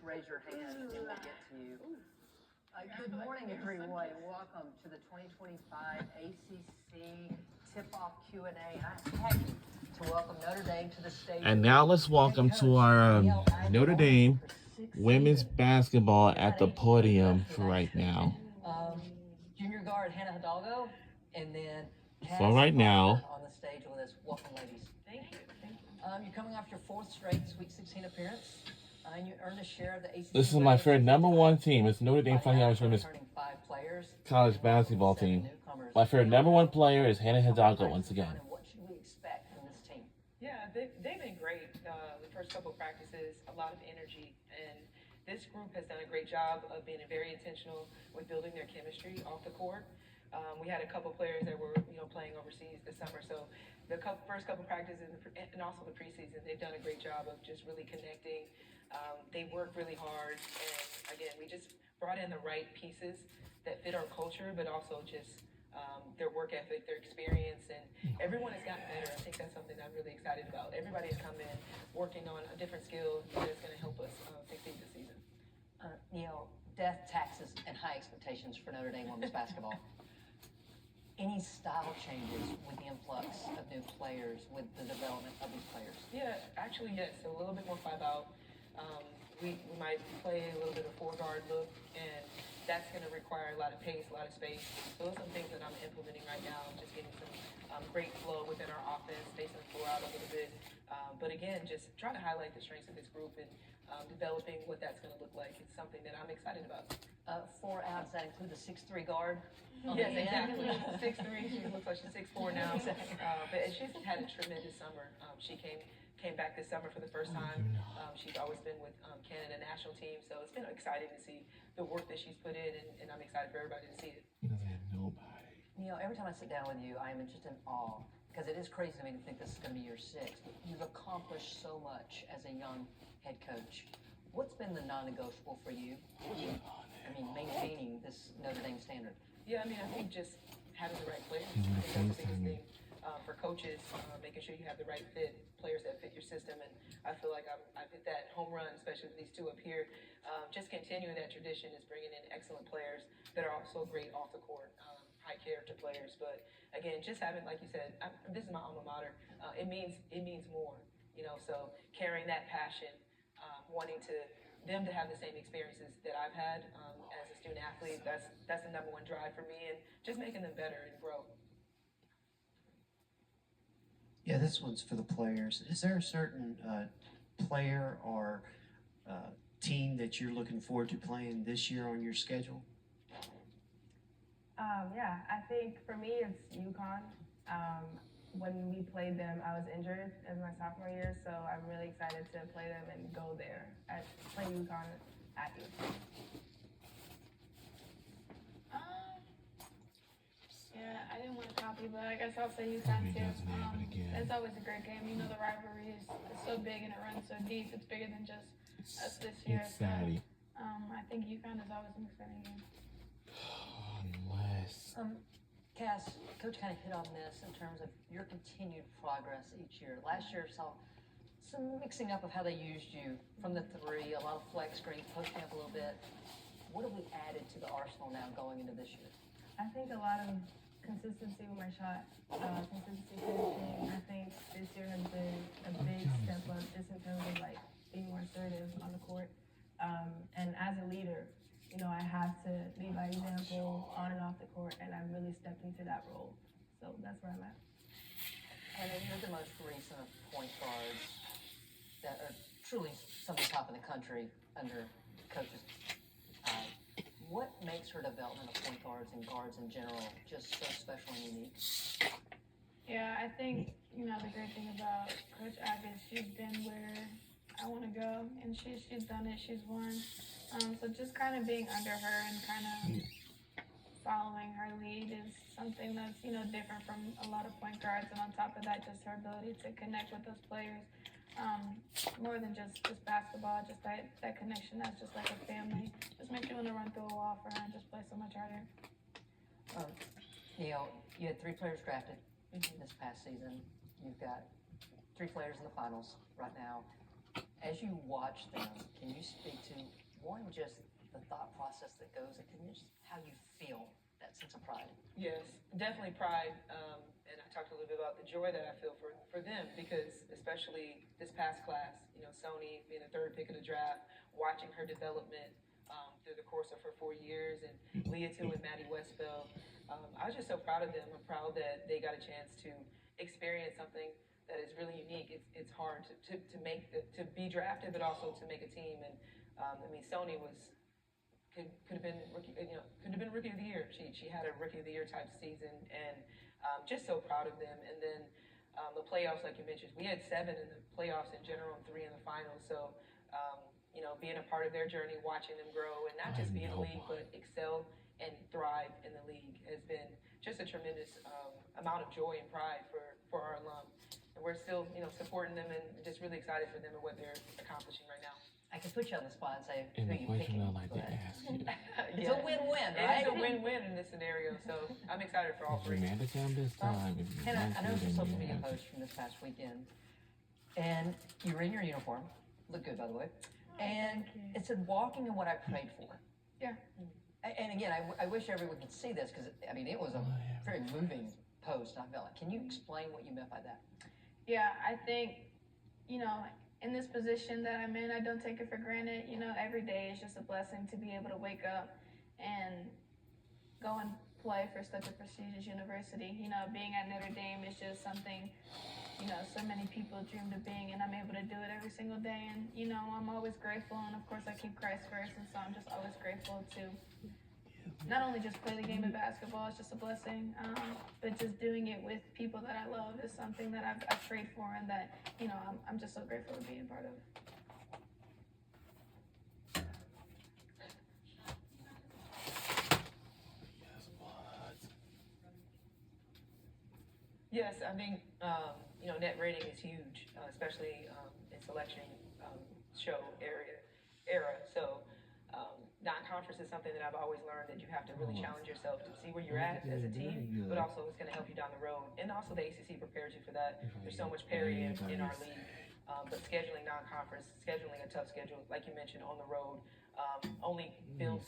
raise your hand and we'll get to you. Good morning, everyone. Welcome to the 2025 ACC Tip-Off Q&A. And I'm happy to welcome Notre Dame to the stage. And now let's welcome to our Notre Dame women's basketball at the podium for right now. Junior guard Hannah Hidalgo, and then For right now, on the stage with us. Welcome, ladies. Thank you. You're coming off your fourth straight Sweet 16 appearance, and you earned a share of the ACC. this is my favorite number one team. It's Notre Dame Fighting Irish Women's college basketball team. My favorite number one player is Hannah Hidalgo once again. What should we expect from this team? Yeah, they've been great. The first couple practices, a lot of energy, and this group has done a great job of being very intentional with building their chemistry off the court. We had a couple players that were, playing overseas this summer, so the first couple practices and also the preseason, they've done a great job of just really connecting. They work really hard, and again, we just brought in the right pieces that fit our culture, but also just their work ethic, their experience, and everyone has gotten better. I think that's something I'm really excited about. Everybody has come in working on a different skill that's going to help us succeed this season. Death, taxes, and high expectations for Notre Dame women's basketball. Any style changes with the influx of new players, with the development of these players? Yeah, actually, yes. So a little bit more 5-out. We might play a little bit of 4-guard look, and that's going to require a lot of pace, a lot of space. So those are some things that I'm implementing right now. I'm just getting some great flow within our offense, spacing the floor out a little bit. But again, just trying to highlight the strengths of this group and developing what that's going to look like. It's something that I'm excited about. 4 outs, that include the 6'3" guard? Yes, exactly. 6'3". She looks like she's 6'4" now. But she's had a tremendous summer. She came back this summer for the first time. She's always been with Canada national team, so it's been exciting to see the work that she's put in, and I'm excited for everybody to see it. He doesn't have nobody. Every time I sit down with you, I am just in awe, because it is crazy to me to think this is going to be your 6th. You've accomplished so much as a young head coach. What's been the non-negotiable for you? Maintaining this Notre Dame standard. Yeah, I think just having the right players. I think that's the biggest thing for coaches, making sure you have the right fit, players that fit your system. And I feel like I've hit that home run, especially with these two up here. Just continuing that tradition is bringing in excellent players that are also great off the court, high character players. But again, just having, like you said, this is my alma mater. It means more, so carrying that passion, wanting them to have the same experiences that I've had as a student athlete. That's the number one drive for me, and just making them better and grow. Yeah, this one's for the players. Is there a certain player or team that you're looking forward to playing this year on your schedule? Yeah, I think for me it's UConn. When we played them, I was injured as my sophomore year, so I'm really excited to play them and go there, play UConn at UConn. Yeah, I didn't want to copy, but I guess I'll say UConn too. It's always a great game. The rivalry is so big and it runs so deep. It's bigger than just us this year. It's Saturday. I think UConn is always an exciting game. Unless. Cass, Coach kind of hit on this in terms of your continued progress each year. Last year saw some mixing up of how they used you from the 3, a lot of flex screens, posting up a little bit. What have we added to the arsenal now going into this year? I think a lot of consistency with my shot, consistency finishing. I think this year has been a big step up just in terms of being more assertive on the court. And as a leader, I have to lead by example on and off the court, and I've really stepped into that role. So that's where I'm at. And then you're the most recent of point guards that are truly some of the top in the country under coaches. What makes her development of point guards and guards in general just so special and unique? Yeah, I think, the great thing about Coach Ag is she's been where I want to go, and she's done it, she's won. So just kind of being under her and kind of following her lead is something that's, different from a lot of point guards. And on top of that, just her ability to connect with those players, more than just basketball, just that connection that's just like a family. Just makes you want to run through a wall for her and just play so much harder. You had 3 players drafted this past season. You've got 3 players in the finals right now. as you watch them, can you speak to, one, just the thought process that goes, and just how you feel that sense of pride? Yes, definitely pride. And I talked a little bit about the joy that I feel for them because especially this past class, Sony being the third pick of the draft, watching her development through the course of her 4 years, and Leah too and Maddie Westfeld. I was just so proud of them. I'm proud that they got a chance to experience something that is really unique. It's hard to make to be drafted, but also to make a team. And Sony could have been rookie, could have been rookie of the year. She had a rookie of the year type season, and just so proud of them. And then the playoffs, like you mentioned, we had 7 in the playoffs in general and 3 in the finals. So being a part of their journey, watching them grow, and not just be in the league, but excel and thrive in the league has been just a tremendous amount of joy and pride for our alum. And we're still, supporting them and just really excited for them and what they're accomplishing right now. I can put you on the spot and say, And who the you question picking? I like to but ask you. It's a win-win, right? It's a win-win in this scenario, so I'm excited for all If three. Amanda come this time, if you Hannah, want I know to, some then social you media have to. posts from this past weekend, and you were in your uniform, look good by the way, and thank you. it said walking in what I prayed for. Yeah. And again, I wish everyone could see this because it was a very moving post. And I felt like, can you explain what you meant by that? Yeah, I think, in this position that I'm in, I don't take it for granted. Every day is just a blessing to be able to wake up and go and play for such a prestigious university. Being at Notre Dame is just something, so many people dreamed of being, and I'm able to do it every single day. And, I'm always grateful, and of course I keep Christ first, and so I'm just always grateful to not only just play the game of basketball, it's just a blessing, but just doing it with people that I love is something that I've prayed for, and that, I'm just so grateful to be a part of. Yes, I think net rating is huge, especially in selection show era. So non-conference is something that I've always learned that you have to really challenge yourself to see where you're at as a team, but also it's going to help you down the road. And also the ACC prepares you for that. There's so much parity in our league, but scheduling non-conference, scheduling a tough schedule, like you mentioned, on the road, only build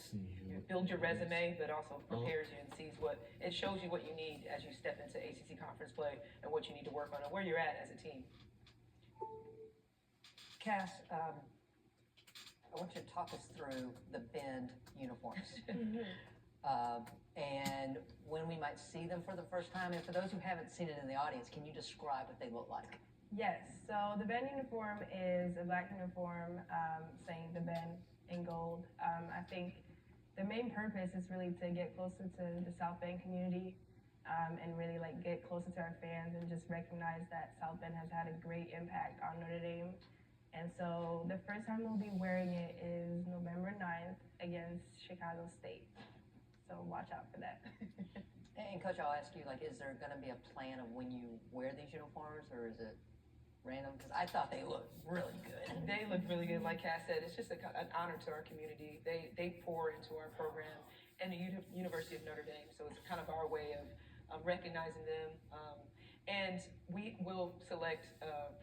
your resume, but also prepares you and it shows you what you need as you step into ACC conference play and what you need to work on and where you're at as a team. Cass, I want you to talk us through the Bend uniforms. And when we might see them for the first time, and for those who haven't seen it in the audience, can you describe what they look like? Yes, so the Bend uniform is a black uniform saying the Bend in gold. I think the main purpose is really to get closer to the South Bend community and really get closer to our fans and just recognize that South Bend has had a great impact on Notre Dame. And so the first time we'll be wearing it is November 9th against Chicago State. So watch out for that. And Coach, I'll ask you, is there going to be a plan of when you wear these uniforms, or is it random? Because I thought they looked really good. They look really good. Like Cass said, it's just an honor to our community. They pour into our program and the University of Notre Dame. So it's kind of our way of recognizing them. And we will select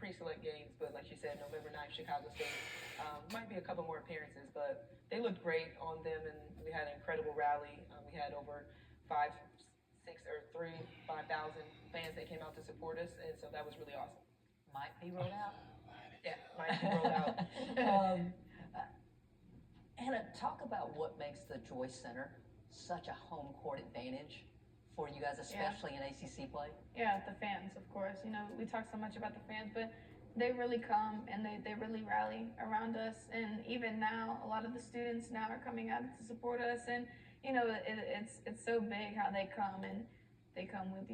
pre-select games, but like you said, November 9th, Chicago State. Might be a couple more appearances, but they looked great on them, and we had an incredible rally. We had over 5,000 fans that came out to support us, and so that was really awesome. Might be rolled out. Yeah, might be rolled out. Hannah, talk about what makes the Joyce Center such a home court advantage for you guys, especially in ACC play. Yeah, the fans, of course. We talk so much about the fans, but they really come and they really rally around us. And even now, a lot of the students now are coming out to support us. And, it's so big how they come, and they come with,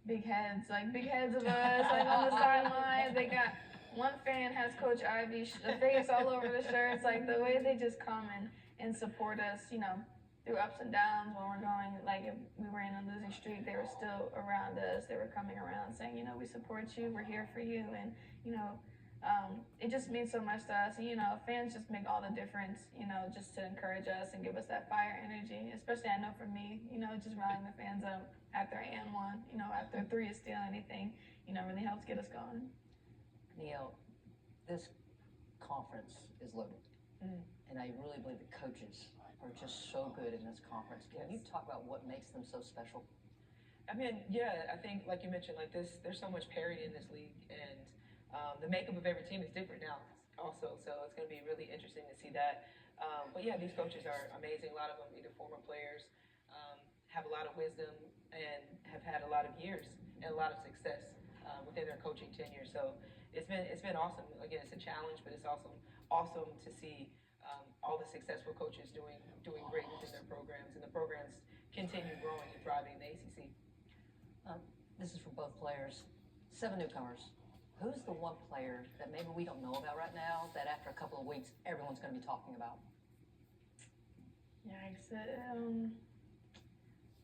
big heads of us, on the sidelines. They got one fan has Coach Ivy face all over the shirts. The way they just come and support us, through ups and downs when we're going, if we were in a losing streak, they were still around us. They were coming around saying, we support you, we're here for you. And, it just means so much to us. And, fans just make all the difference, just to encourage us and give us that fire energy. Especially, I know for me, just rallying the fans up after and one, after 3 is still anything, really helps get us going. Neil, this conference is loaded. Mm. And I really believe the coaches are just so good in this conference. Can you talk about what makes them so special? I mean, yeah, I think like you mentioned, like this, there's so much parity in this league, and the makeup of every team is different now, also. So it's going to be really interesting to see that. But yeah, these coaches are amazing. A lot of them either former players, have a lot of wisdom, and have had a lot of years and a lot of success within their coaching tenure. So it's been awesome. Again, it's a challenge, but it's awesome to see all the successful coaches doing great within their programs, and the programs continue growing and thriving in the ACC. This is for both players. 7 newcomers. Who's the one player that maybe we don't know about right now that after a couple of weeks everyone's going to be talking about? Yikes.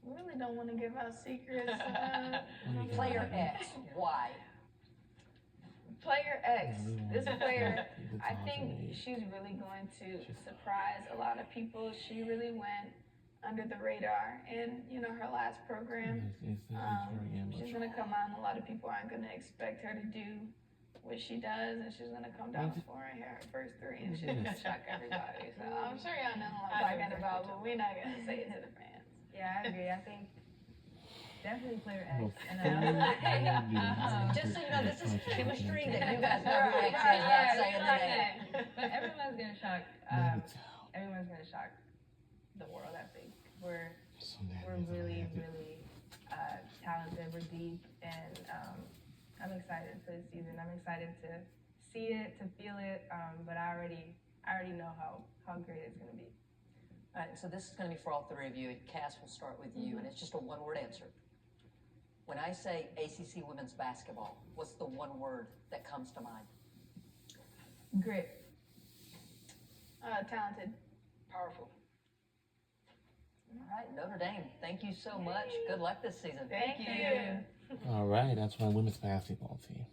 We really don't want to give out secrets. Player X. Why? Player X. This player, I think she's really going to surprise a lot of people. She really went under the radar in, her last program. She's gonna come out and a lot of people aren't gonna expect her to do what she does, and she's gonna come down scoring her first 3 and she's gonna shock everybody. So I'm sure y'all know who I'm talking about, but we're not gonna say it to the fans. Yeah, I agree. I think definitely player X. And I Just so you know, this is chemistry that you guys know who X is, not saying the name. but everyone's gonna shock. Everyone's gonna shock the world. I think we're really talented. We're deep, and I'm excited for this season. I'm excited to see it, to feel it. But I already know how great it's gonna be. All right, so this is going to be for all 3 of you. Cass, will start with you, and it's just a one-word answer. When I say ACC women's basketball, what's the one word that comes to mind? Grit. Talented. Powerful. All right, Notre Dame, thank you so much. Good luck this season. Thank you. All right, that's my women's basketball team.